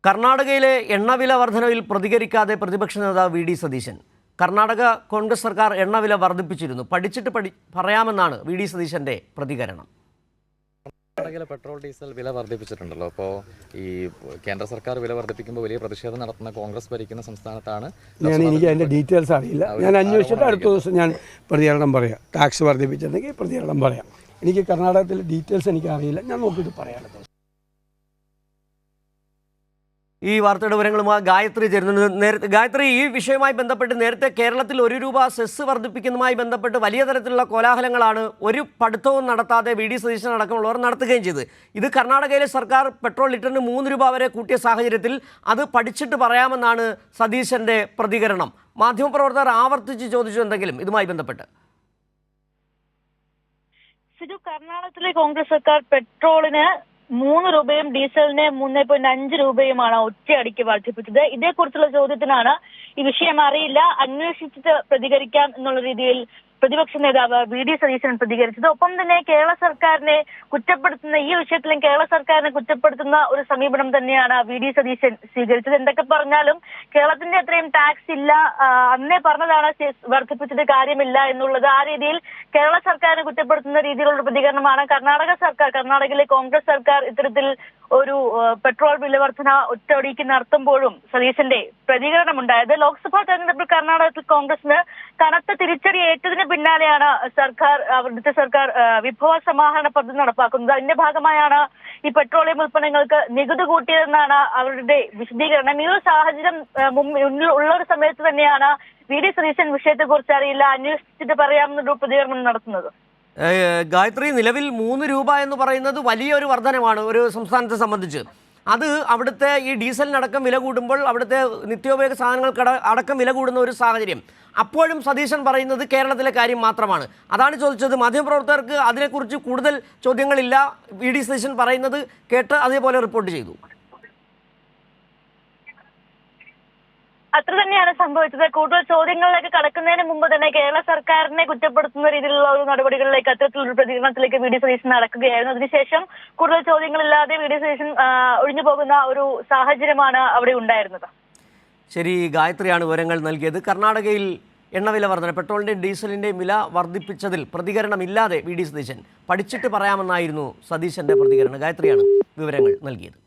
കർണാടകയിലെ എണ്ണവില വർധനവിൽ പ്രതികരിക്കാതെ പ്രതിപക്ഷ നേതാവ് വി ഡി സതീശൻ. കർണാടക കോൺഗ്രസ് സർക്കാർ എണ്ണവില വർദ്ധിപ്പിച്ചിരുന്നു. പഠിച്ചിട്ട് പറയാമെന്നാണ് വി ഡി സതീശന്റെ പ്രതികരണം. കർണാടകയിലെ പെട്രോൾ ഡീസൽ വില വർദ്ധിപ്പിച്ചിട്ടുണ്ടല്ലോ. അപ്പോൾ ഈ കേന്ദ്ര സർക്കാർ വില വർദ്ധിപ്പിക്കുമ്പോൾ വലിയ പ്രതിഷേധം നടത്തുന്ന കോൺഗ്രസ് ഭരിക്കുന്ന സംസ്ഥാനത്താണ്. എനിക്ക് അതിൻ്റെ ഡീറ്റെയിൽസ് അറിയില്ല. ഞാൻ അന്വേഷിച്ചിട്ട് അടുത്ത ദിവസം ഞാൻ പ്രതികരണം പറയാം. ടാക്സ് വർദ്ധിപ്പിച്ചിട്ടുണ്ടെങ്കിൽ പ്രതികരണം പറയാം. എനിക്ക് കർണാടകത്തിലെ ഡീറ്റെയിൽസ് എനിക്ക് അറിയില്ല. ഞാൻ നോക്കിയിട്ട് പറയാം. ഈ വാർത്തയുടെ വിവരങ്ങളുമായി ഗായത്രി ചേരുന്നുണ്ട്. ഗായത്രി, ഈ വിഷയവുമായി ബന്ധപ്പെട്ട് നേരത്തെ കേരളത്തിൽ ₹1 സെസ് വർദ്ധിപ്പിക്കുന്നതുമായി ബന്ധപ്പെട്ട് വലിയ തരത്തിലുള്ള കോലാഹലങ്ങളാണ് ഒരു പഠിത്തവും നടത്താതെ വി ഡി സതീശൻ അടക്കമുള്ളവർ നടത്തുകയും ചെയ്ത്. ഇത് കർണാടകയിലെ സർക്കാർ പെട്രോൾ ലിറ്ററിന് ₹3 വരെ കൂട്ടിയ സാഹചര്യത്തിൽ അത് പഠിച്ചിട്ട് പറയാമെന്നാണ് സതീശന്റെ പ്രതികരണം. മാധ്യമപ്രവർത്തകർ ആവർത്തിച്ച് ചോദിച്ചു എന്തെങ്കിലും ഇതുമായി ബന്ധപ്പെട്ട്. കർണാടകത്തിലെ കോൺഗ്രസ് സർക്കാർ പെട്രോളിന് ₹3 ഡീസലിന് ₹3.5 ഒറ്റയടിക്ക് വർദ്ധിപ്പിച്ചത്. ഇതേക്കുറിച്ചുള്ള ചോദ്യത്തിനാണ് ഈ വിഷയം അറിയില്ല, അന്വേഷിച്ചിട്ട് പ്രതികരിക്കാം എന്നുള്ള രീതിയിൽ പ്രതിപക്ഷ നേതാവ് വി ഡി സതീശൻ പ്രതികരിച്ചത്. ഒപ്പം തന്നെ കേരള സർക്കാരിനെ കുറ്റപ്പെടുത്തുന്ന ഈ വിഷയത്തിലും കേരള സർക്കാരിനെ കുറ്റപ്പെടുത്തുന്ന ഒരു സമീപനം തന്നെയാണ് വി ഡി സതീശൻ സ്വീകരിച്ചത്. എന്തൊക്കെ പറഞ്ഞാലും കേരളത്തിന്റെ അത്രയും ടാക്സ് ഇല്ല, അന്നേ പറഞ്ഞതാണ് വർദ്ധിപ്പിച്ചത്, കാര്യമില്ല എന്നുള്ളത്. ആ രീതിയിൽ കേരള സർക്കാരിനെ കുറ്റപ്പെടുത്തുന്ന രീതിയിലുള്ള പ്രതികരണമാണ് കർണാടകയിലെ കോൺഗ്രസ് സർക്കാർ ഇത്തരത്തിൽ ഒരു പെട്രോൾ വില വർധന ഒറ്റയടിക്ക് നടത്തുമ്പോഴും സതീശന്റെ പ്രതികരണമുണ്ടായത്. ലോക്സഭാ തെരഞ്ഞെടുപ്പിൽ കർണാടകത്തിൽ കോൺഗ്രസിന് കനത്ത തിരിച്ചടി ഏറ്റതിന് പിന്നാലെയാണ് അവിടുത്തെ സർക്കാർ വിഭവ സമാഹരണ പദ്ധതി നടപ്പാക്കുന്നത്. അതിന്റെ ഭാഗമായാണ് ഈ പെട്രോളിയം ഉൽപ്പന്നങ്ങൾക്ക് നികുതി കൂട്ടിയതെന്നാണ് അവരുടെ വിശദീകരണം. ഈ ഒരു സാഹചര്യം ഉള്ള ഒരു സമയത്ത് തന്നെയാണ് വി ഡി സതീശൻ വിഷയത്തെക്കുറിച്ച് അറിയില്ല, അന്വേഷിച്ചിട്ട് പറയാമെന്നൊരു പ്രതികരണം നടത്തുന്നത്. ഗായത്രി, നിലവിൽ ₹3 എന്ന് പറയുന്നത് വലിയൊരു വർധനമാണ് ഒരു സംസ്ഥാനത്തെ സംബന്ധിച്ച്. അത് അവിടുത്തെ ഈ ഡീസലിനടക്കം വില കൂടുമ്പോൾ അവിടുത്തെ നിത്യോപയോഗ സാധനങ്ങൾക്ക് അടക്കം വില കൂടുന്ന ഒരു സാഹചര്യം. അപ്പോഴും സതീശൻ പറയുന്നത് കേരളത്തിലെ കാര്യം മാത്രമാണ്. അതാണ് ചോദിച്ചത്. മാധ്യമപ്രവർത്തകർക്ക് അതിനെക്കുറിച്ച് കൂടുതൽ ചോദ്യങ്ങളില്ല. വി ഡി സതീശൻ പറയുന്നത് കേട്ട് അതേപോലെ റിപ്പോർട്ട് ചെയ്തു. അത്ര തന്നെയാണ് സംഭവിച്ചത്. കൂടുതൽ ചോദ്യങ്ങളിലേക്ക് കടക്കുന്നതിന് മുമ്പ് തന്നെ കേരള സർക്കാരിനെ കുറ്റപ്പെടുത്തുന്ന രീതിയിലുള്ള ഒരു നടപടികളിലേക്ക്, അത്തരത്തിലൊരു പ്രതികരണത്തിലേക്ക് വി ഡി സതീശൻ നടക്കുകയായിരുന്നു. അതിനുശേഷം കൂടുതൽ ചോദ്യങ്ങളില്ലാതെ വി ഡി സതീശൻ ഒഴിഞ്ഞു പോകുന്ന ഒരു സാഹചര്യമാണ് അവിടെ ഉണ്ടായിരുന്നത്. ശരി, ഗായത്രിയാണ് വിവരങ്ങൾ നൽകിയത്. കർണാടകയിൽ എണ്ണവില വർധന, പെട്രോളിൻ്റെയും ഡീസലിൻ്റെയും വില വർദ്ധിപ്പിച്ചതിൽ പ്രതികരണമില്ലാതെ വി ഡി സതീശൻ പഠിച്ചിട്ട് പറയാമെന്നായിരുന്നു സതീശൻ്റെ പ്രതികരണം. ഗായത്രിയാണ് വിവരങ്ങൾ നൽകിയത്.